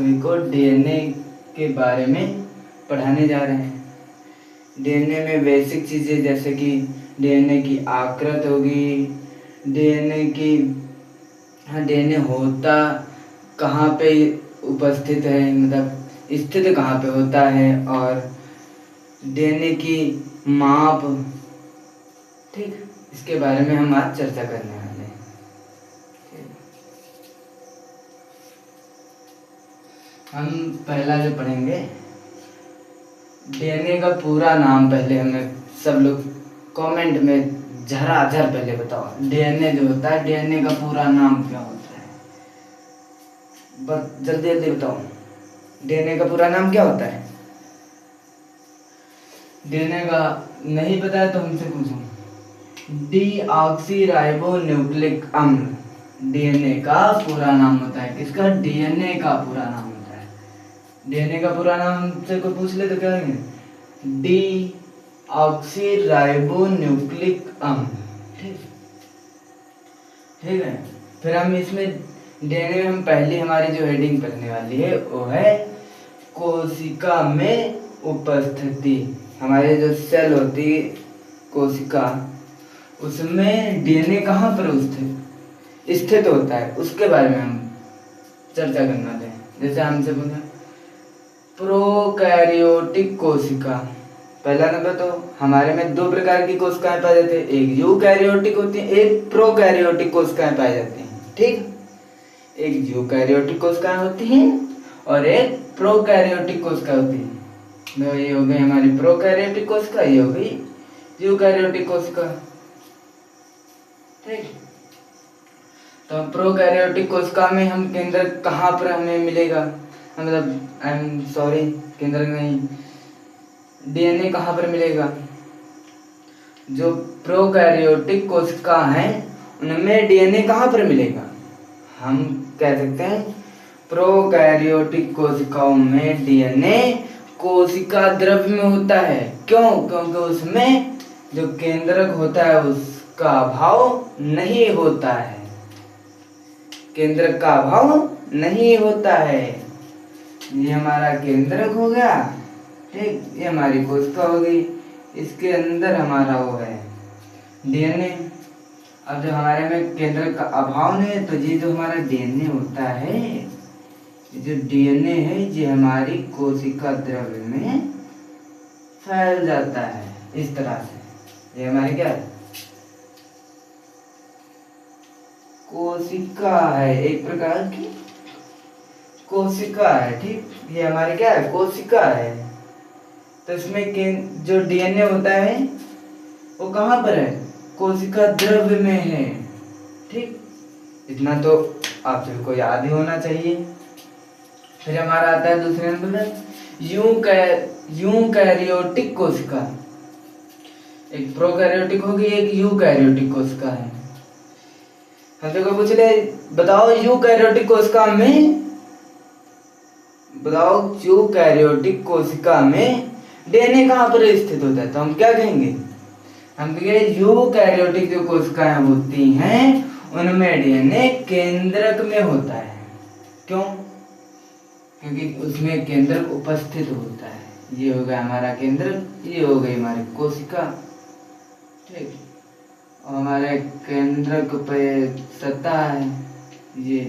सभी को डीएनए के बारे में पढ़ाने जा रहे हैं। डीएनए में बेसिक चीज़ें जैसे कि डीएनए की आकृति होगी, डीएनए होता कहाँ पे उपस्थित है, मतलब स्थित कहाँ पे होता है, और डीएनए की माप, ठीक, इसके बारे में हम आज चर्चा करने वाले हैं। हम पहला जो पढ़ेंगे, डीएनए का पूरा नाम पहले हमें सब लोग कमेंट में झराझर पहले बताओ। डीएनए जो होता है, डीएनए का पूरा नाम क्या होता है? बस जल्दी जल्दी बताओ, डीएनए का पूरा नाम क्या होता है? डीएनए का नहीं पता है तो हमसे पूछो। डीऑक्सी न्यूक्लिक अम्ल डीएनए का पूरा नाम होता है। किसका? डीएनए का पूरा नाम होता है। डीएनए का पूरा नाम से कोई पूछ ले तो क्या कहेंगे? डीऑक्सी न्यूक्लिक अम्ल। ठीक है। फिर हम इसमें डीएनए में हम पहली हमारी जो हेडिंग पढ़ने वाली है वो है कोशिका में उपस्थिति। हमारे जो सेल होती है कोशिका, उसमें डीएनए कहाँ पर स्थित होता है, उसके बारे में हम चर्चा करना है। जैसे हमसे पूछा प्रोकैरियोटिक कोशिका, पहला नंबर तो हमारे में दो प्रकार की कोशिकाएं पाई जाती है, एक यूकैरियोटिक होती है, एक प्रोकैरियोटिक कोशिकाएं पाई जाती हैं। ठीक, एक यूकैरियोटिक कोशिकाएं होती हैं और एक प्रोकैरियोटिक कोशिका होती है। तो ये हो गई हमारी प्रोकैरियोटिक कोशिका, ये हो गई यूकैरियोटिक कोशिका। ठीक, तो प्रोकैरियोटिक कोशिका में हम केंद्रक कहाँ पर हमें मिलेगा, मतलब आई एम सॉरी, केंद्रक नहीं, डीएनए कहाँ पर मिलेगा? जो प्रोकैरियोटिक कोशिका हैं उनमें डीएनए कहाँ पर मिलेगा? हम कह सकते हैं प्रोकैरियोटिक कोशिकाओं में डीएनए कोशिका द्रव्य में होता है। क्यों? क्योंकि उसमें जो केंद्रक होता है उसका अभाव नहीं होता है, केंद्रक का अभाव नहीं होता है। ये हमारा केंद्रक हो गया, ठीक, ये हमारी कोशिका हो गई, इसके अंदर हमारा वो है डीएनए। अब जब हमारे में केंद्रक का अभाव नहीं है तो ये जो हमारा डीएनए होता है, जो डीएनए है ये हमारी कोशिका द्रव्य में फैल जाता है इस तरह से। ये हमारी क्या है? कोशिका है, एक प्रकार की कोशिका है। ठीक, ये हमारी क्या है? कोशिका है। तो इसमें जो डीएनए होता है वो कहाँ पर है? कोशिका द्रव्य में है। ठीक, इतना तो आप सबको याद ही होना चाहिए। फिर हमारा आता है दूसरे नंबर में यूकैरियोटिक कोशिका। एक प्रोकैरियोटिक होगी, एक यूकैरियोटिक कोशिका है। हमसे कोई पूछ ले, बताओ यूकैरियोटिक कोशिका में, बताओ यूकैरियोटिक कोशिका में डीएनए कहाँ पर स्थित होता है? तो हम क्या कहेंगे? हम कहेंगे यूकैरियोटिक जो कोशिकाएं होती हैं उनमें डीएनए केंद्रक में होता है। क्यों? क्योंकि उसमें केंद्रक उपस्थित होता है। ये हो गया हमारा केंद्रक, ये हो गई हमारी कोशिका। ठीक, और हमारे केंद्रक पे सतह है ये,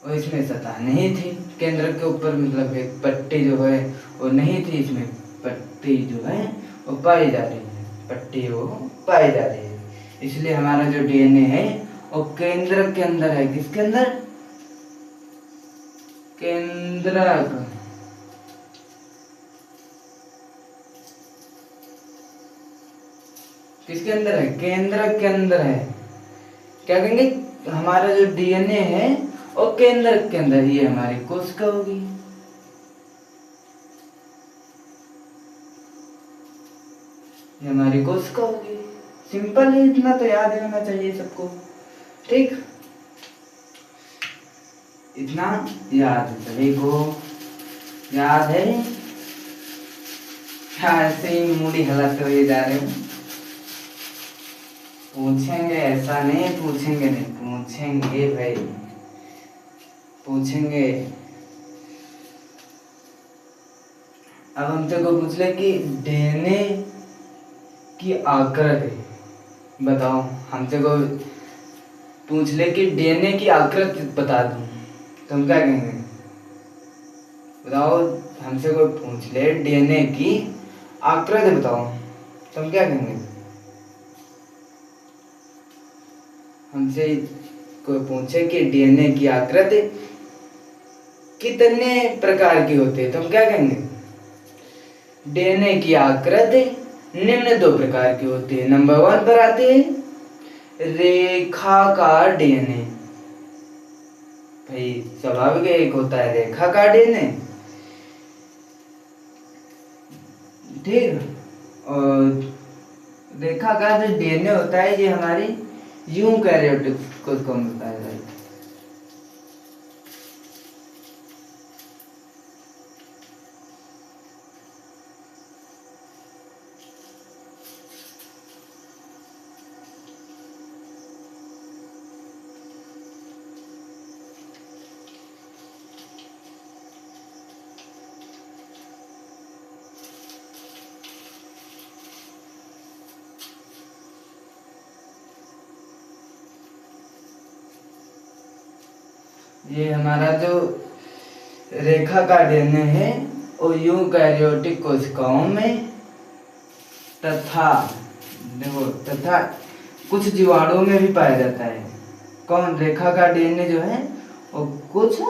और इसमें सतह नहीं थी केंद्रक के ऊपर, मतलब एक पट्टी जो है वो नहीं थी, इसमें पट्टी जो है वो पाई जा रही है, पट्टी वो पाई जा रही है। इसलिए हमारा जो डीएनए है वो केंद्रक के अंदर है। किसके अंदर? केंद्रक। किसके अंदर है? केंद्रक के अंदर है। क्या कहेंगे? हमारा जो डीएनए है वो केंद्रक के अंदर, ये हमारी कोशिका होगी। ये हमारी कोशिका होगी। सिंपल है, इतना तो याद होना चाहिए सबको। ठीक, इतना याद है सभी को, याद है? क्या ऐसे ही मूडी हालत हुए जा रहे हो? पूछेंगे, ऐसा नहीं पूछेंगे नहीं, पूछेंगे भाई, पूछेंगे। अब हमसे को पूछ ले कि डीएनए की आकृति बताओ। हमसे को पूछ ले कि डीएनए की आकृति बता दूं तो हम क्या कहेंगे? बताओ, हमसे कोई पूछ ले डीएनए की आकृति बताओ तो हम क्या कहेंगे? हमसे कोई पूछे कि डीएनए की आकृति कितने प्रकार की होती है तो हम क्या कहेंगे? डीएनए की आकृति निम्न 2 प्रकार की होती है। नंबर 1 पर आती है रेखाकार डीएनए। भाई स्वाभाविक एक होता है रेखाकार डीएनए, ठीक। और रेखाकार जो डीएनए होता है ये हमारी यूकैरियोटिक कोशिकाओं में पाया जाता है। ये हमारा जो रेखा का डीएनए है वो यूकैरियोटिक कोशिकाओं में तथा देखो तथा कुछ जीवाणुओं में भी पाया जाता है। कौन? रेखा का डीएनए जो है वो कुछ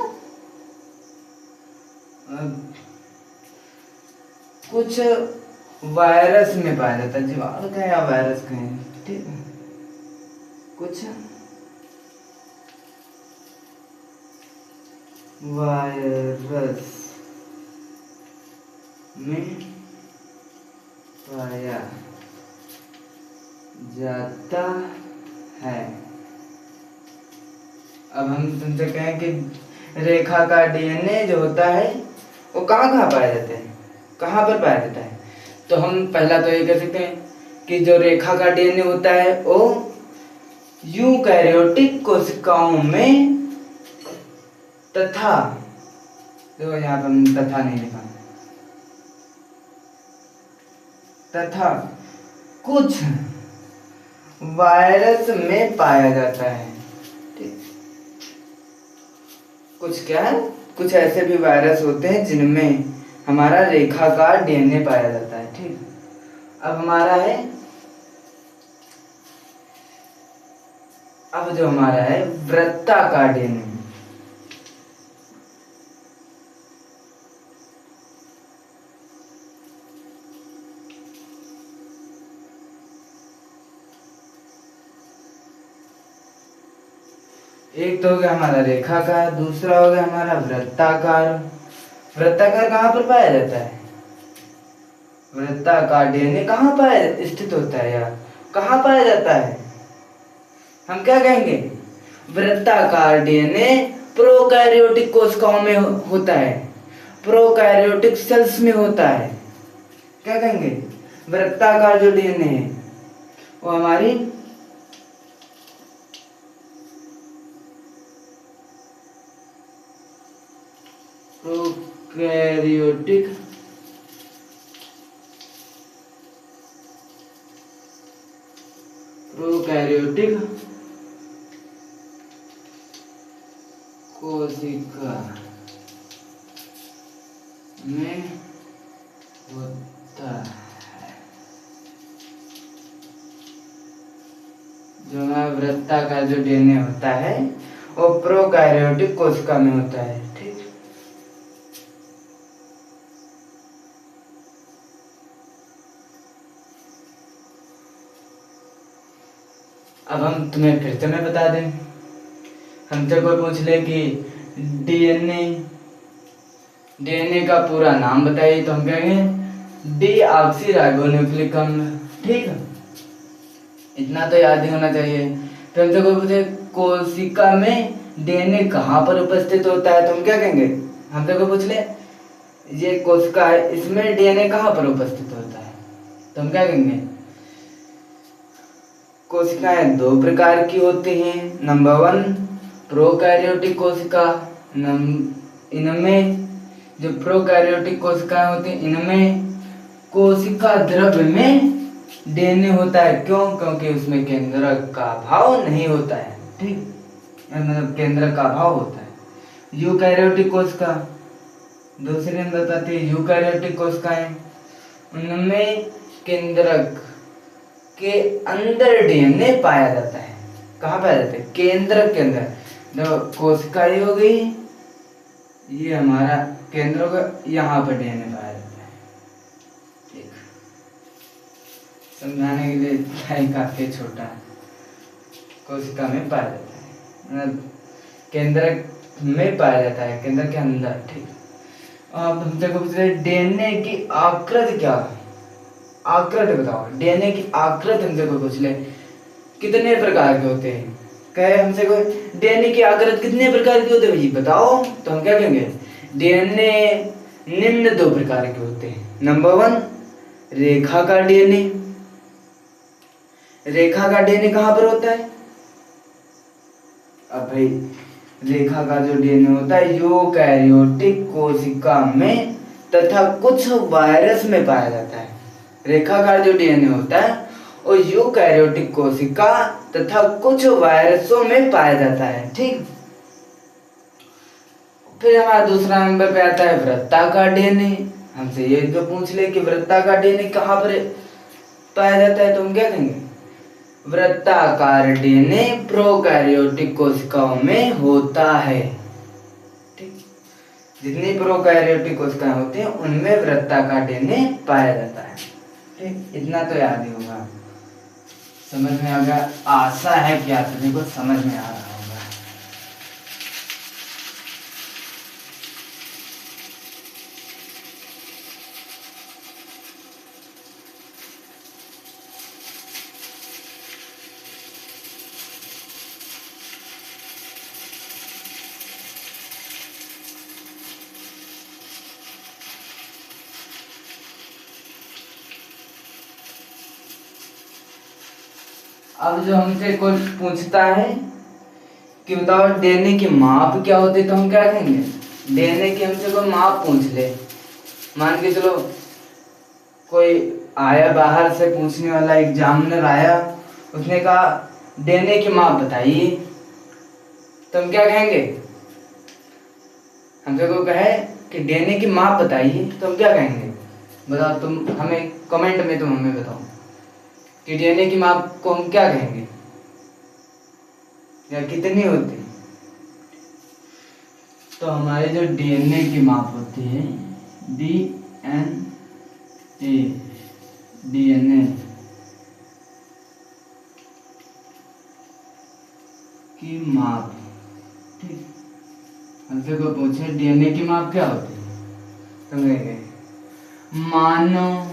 वायरस में पाया जाता है। जीवाणु कहें या वायरस कहें, ठीक है। कुछ वायरस में पाया जाता है। अब हम तुमसे कहें कि रेखा का डीएनए जो होता है वो कहाँ कहाँ पाया जाता है, कहाँ पर पाया जाता है? तो हम पहला तो ये कह सकते हैं कि जो रेखा का डीएनए होता है वो यूकैरियोटिक कोशिकाओं में तथा, देखो यहाँ पर हम तथा नहीं लिखा, तथा कुछ वायरस में पाया जाता है, ठीक। कुछ क्या है? कुछ ऐसे भी वायरस होते हैं जिनमें हमारा रेखाकार डीएनए पाया जाता है, ठीक। अब हमारा है, अब जो हमारा है वृत्ताकार डीएनए। एक तो हो गया हमारा रेखाकार, दूसरा हो गया हमारा वृत्ताकार। वृत्ताकार कहाँ पर पाया जाता है? वृत्ताकार डीएनए कहाँ पाया स्थित होता है यार, कहाँ पाया जाता है? हम क्या कहेंगे? वृत्ताकार डीएनए प्रोकैरियोटिक कोशिकाओं में होता है, प्रोकैरियोटिक सेल्स में होता है। क्या कहेंगे? वृत्ताकार जो डीएनए है वो हमारी प्रोकैरियोटिक कोशिका में होता है। जो हमारा वृत्ताकार जो डीएनए होता है वो प्रोकैरियोटिक कोशिका में होता है, ठीक। अब हम तुम्हें फिर से मैं बता दें, हमसे कोई पूछ ले कि डीएनए का पूरा नाम बताइए तो हम कहेंगे डीऑक्सीराइबोन्यूक्लिक अम्ल, ठीक है। इतना तो याद ही होना चाहिए। फिर हमसे कोई पूछे कोशिका में डीएनए कहाँ पर उपस्थित होता है तो हम क्या कहेंगे? हमसे कोई पूछ ले ये कोशिका है, इसमें डीएनए कहाँ पर उपस्थित होता है तो हम क्या कहेंगे? कोशिकाएं 2 प्रकार की होती हैं। नंबर 1 प्रोकैरियोटिक कोशिका, इनमें जो प्रोकैरियोटिक कोशिकाएं होती हैं इनमें कोशिका द्रव्य में डीएनए होता है। क्यों? क्योंकि उसमें केंद्रक का अभाव नहीं होता है। ठीक, मतलब केंद्रक का अभाव होता है। यूकैरियोटिक कोशिका दूसरे में बताते हैं। यूकैरियोटिक कोशिकाएं उनमें केंद्रक के अंदर डीएनए पाया जाता है। कहाँ पाया जाता है? केंद्रक के अंदर। जो कोशिका ये हो गई, ये हमारा केंद्र होगा, यहाँ पर डीएनए पाया जाता है। ठीक, समझाने के लिए काफी छोटा है। कोशिका में पाया जाता है, मतलब केंद्रक में पाया जाता है, केंद्र के अंदर। ठीक, अब हमसे पूछ रहे डीएनए की आकृति क्या है? आकृति बताओ। डीएनए की आकृति हमसे कोई पूछ ले, कितने प्रकार के होते हैं? कहे हमसे कोई डीएनए की आकृति कितने प्रकार के होते हैं भाई बताओ, तो हम क्या कहेंगे? डीएनए निम्न 2 प्रकार के होते हैं। नंबर 1 रेखाकार डीएनए। रेखाकार डीएनए कहाँ पर होता है? अब भाई रेखाकार जो डीएनए होता है यूकैरियोटिक कोशिका में तथा कुछ वायरस में पाया जाता है। रेखाकार जो डीएनए होता है वो यूकैरियोटिक कोशिका तथा कुछ वायरसों में पाया जाता है। ठीक, फिर हमारा दूसरा नंबर पे आता है वृत्ताकार डीएनए। हमसे ये जो पूछ ले कि वृत्ताकार डीएनए कहाँ पर पाया जाता है, तो हम क्या कहेंगे? वृत्ताकार डीएनए प्रोकैरियोटिक कोशिकाओं में होता है। ठीक, जितनी प्रोकैरियोटिक कोशिकाएं होती हैं उनमें वृत्ताकार डीएनए पाया जाता है। ठीक, इतना तो याद ही होगा। समझ में आ गया? आशा है कि आप सभी को समझ में आ रहा होगा। अब जो हमसे कोई पूछता है कि बताओ डीएनए की माप क्या होती है, तो हम क्या कहेंगे? डीएनए की हमसे कोई माप पूछ ले, मान के चलो कोई आया बाहर से पूछने वाला एग्जामिनर आया, उसने कहा डीएनए की माप बताइए, तो हम क्या कहेंगे? हमसे कोई कहे कि डीएनए की माप बताइए, तो हम क्या कहेंगे? बताओ तुम हमें, कमेंट में तुम हमें बताओ कि डीएनए की माप को हम क्या कहेंगे या कितनी होती है? तो हमारे जो डीएनए की माप होती है डीएनए की माप। ठीक, हमसे कोई पूछे डीएनए की माप क्या होती है, तो कहेंगे मानव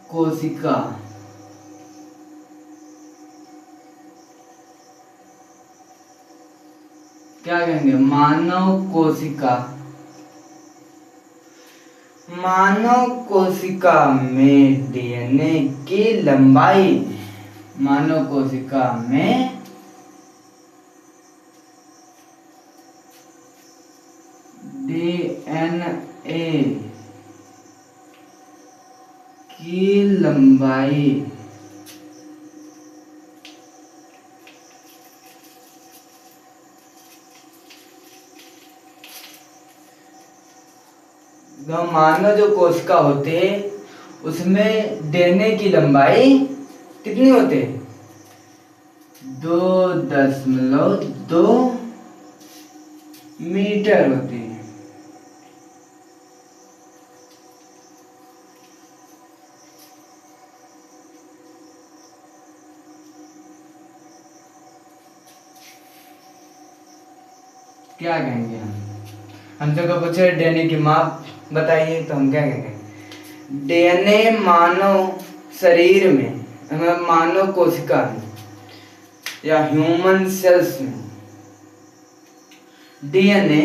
कोशिका क्या कहेंगे? मानव कोशिका में डीएनए की लंबाई, मानव कोशिका में डीएनए की लंबाई मानव जो कोशिका होते हैं उसमें डीएनए की लंबाई कितनी होती है? 2.2 मीटर होती है। क्या कहेंगे हम? हमसे को पूछे डीएनए की माप बताइए, तो हम क्या कहेंगे? डीएनए मानव शरीर में, मानव कोशिका में या ह्यूमन सेल्स में, डीएनए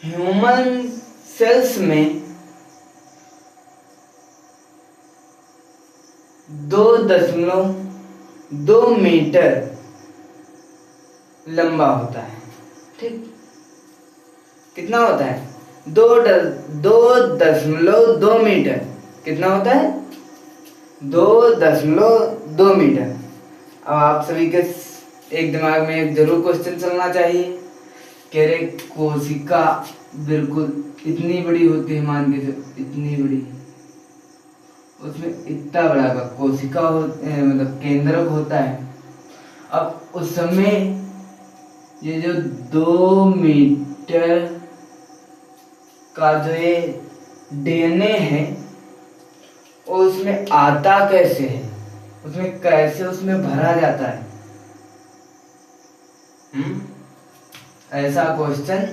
ह्यूमन सेल्स में 2.2 मीटर लंबा होता है। ठीक, कितना होता है? 2.2 मीटर। कितना होता है? 2.2 मीटर। अब आप सभी के एक दिमाग में एक जरूर क्वेश्चन चलना चाहिए कि अरे कोशिका बिल्कुल इतनी बड़ी होती है, मान के चलो इतनी बड़ी, उसमें इतना बड़ा का कोशिका मतलब केंद्रक होता है। अब उस समय ये जो 2 मीटर का जो ये डीएनए है वो उसमें आता कैसे है, उसमें कैसे उसमें भरा जाता है? ऐसा क्वेश्चन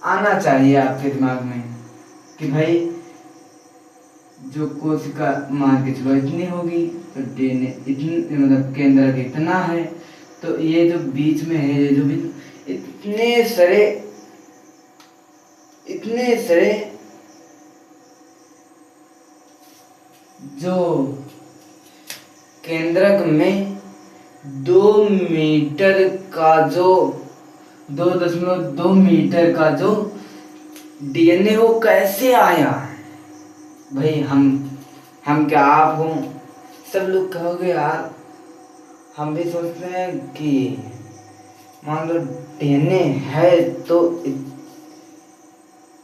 आना चाहिए आपके दिमाग में कि भाई जो कोशिका मान के चलो इतनी होगी तो डीएनए इतनी मतलब केंद्रक इतना है, तो ये जो बीच में है, ये जो भी इतने सारे जो केंद्रक में 2 मीटर का जो 2.2 मीटर का जो डीएनए वो कैसे आया? भाई हम क्या आप हों, सब लोग कहोगे यार हम भी सोचते हैं कि मान लो डीएनए है तो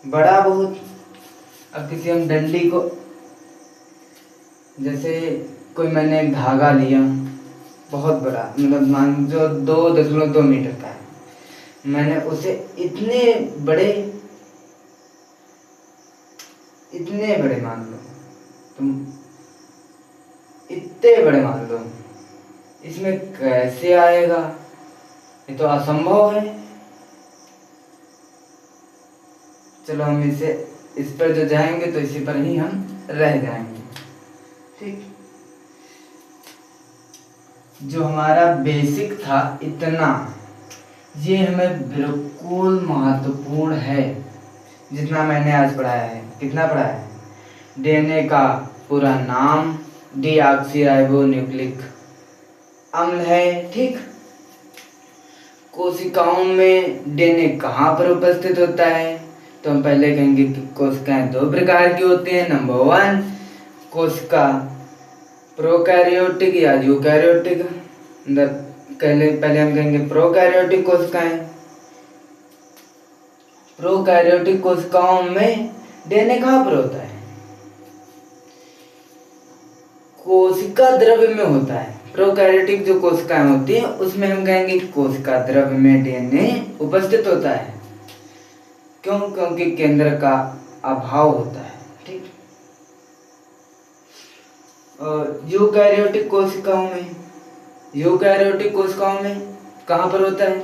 बड़ा बहुत। अब किसी हम डंडी को, जैसे कोई मैंने एक धागा लिया बहुत बड़ा, मतलब मान जो 2.2 मीटर का है, मैंने उसे इतने बड़े मान लो, तुम इतने बड़े मान लो, इसमें कैसे आएगा? ये तो असंभव है। चलो हम इस पर जो जाएंगे तो इसी पर ही हम रह जाएंगे। ठीक, जो हमारा बेसिक था इतना, ये हमें बिल्कुल महत्वपूर्ण है जितना मैंने आज पढ़ाया है। कितना पढ़ाया है? डीएनए का पूरा नाम डीऑक्सीराइबोन्यूक्लिक अम्ल है। ठीक, कोशिकाओं में डीएनए कहाँ पर उपस्थित होता है? तो हम पहले कहेंगे कि कोशिकाएं 2 प्रकार की होती हैं। नंबर 1 कोशिका प्रोकैरियोटिक या यूकैरियोटिक, मतलब पहले हम कहेंगे प्रोकैरियोटिक कोशिकाएं। प्रोकैरियोटिक कोशिकाओं में डीएनए कहाँ पर होता है? कोशिका द्रव्य में होता है। प्रोकैरियोटिक जो कोशिकाएं होती हैं उसमें हम कहेंगे कोशिका द्रव्य में डीएनए उपस्थित होता है। क्यों? क्योंकि केंद्र का अभाव होता है। ठीक, और यूकैरियोटिक कोशिकाओं में कहाँ पर होता है?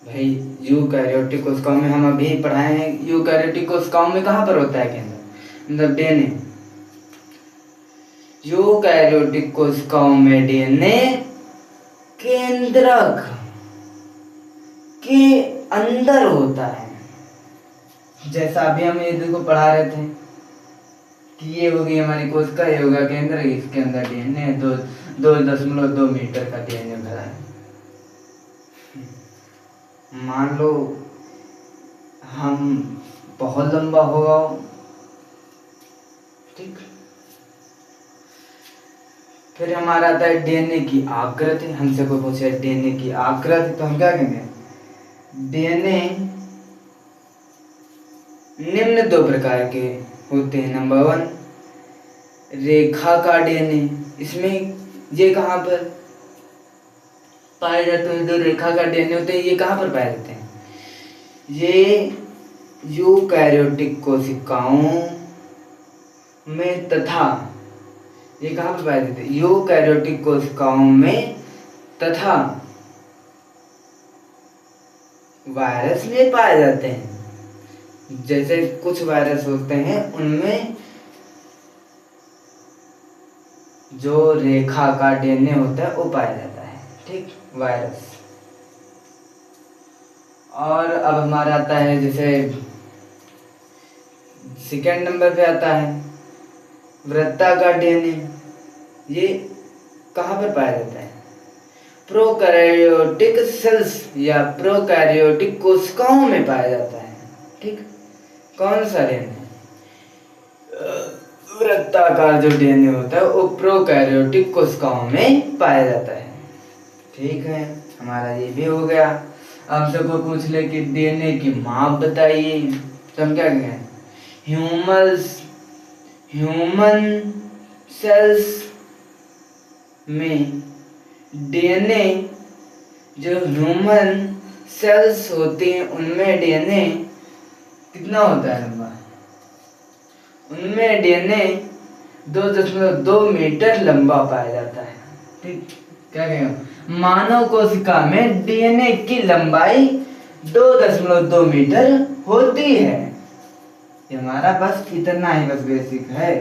भाई यूकैरियोटिक कोशिकाओं में हम अभी पढ़ाए हैं, यूकैरियोटिक कोशिकाओं में कहाँ पर होता है केंद्र, मतलब डीएनए? यूकैरियोटिक कोशिकाओं में डीएनए केंद्रक के अंदर होता है। जैसा अभी हम ये देखो पढ़ा रहे थे कि ये होगी हमारी कोशिका, ये होगा केंद्र, इसके अंदर डीएनए 2.2 मीटर का डीएनए भरा है। मान लो हम बहुत लंबा होगा। ठीक, फिर हमारा आता है डीएनए की आकृति। हमसे कोई पूछे डीएनए की आकृति तो हम क्या कहेंगे? डीएनए निम्न 2 प्रकार के होते हैं। नंबर 1 रेखा का डीएनए, इसमें ये कहाँ पर पाए जाते हैं? जो रेखा का डीएनए होते हैं ये कहाँ पर पाए जाते हैं? ये यूकैरियोटिक कोशिकाओं में तथा ये कहाँ पर पाए जाते हैं? यूकैरियोटिक कोशिकाओं में तथा वायरस में पाए जाते हैं। जैसे कुछ वायरस होते हैं उनमें जो रेखा का डीएनए होता है वो पाया जाता है। ठीक, वायरस। और अब हमारा आता है जैसे सेकेंड नंबर पे आता है वृत्ताकार डीएनए ये कहाँ पर पाया जाता है? प्रोकैरियोटिक सेल्स या प्रोकैरियोटिक कोशिकाओं में पाया जाता है। ठीक, कौन सा डीएनए? वृत्ताकार जो डीएनए होता है वो प्रोकैरियोटिक कोशिकाओं में पाया जाता है। ठीक है, हमारा ये भी हो गया। अब सबको पूछ ले कि डीएनए की माप बताइए, तो हम क्या कहें? ह्यूमन सेल्स में डीएनए, जो ह्यूमन सेल्स होती हैं उनमें डीएनए कितना होता है लंबा? उनमें डीएनए 2.2 मीटर लंबा पाया जाता है। ठीक, क्या कहें? मानव कोशिका में डीएनए की लंबाई 2.2 मीटर होती है। ये हमारा बस इतना ही बस बेसिक है।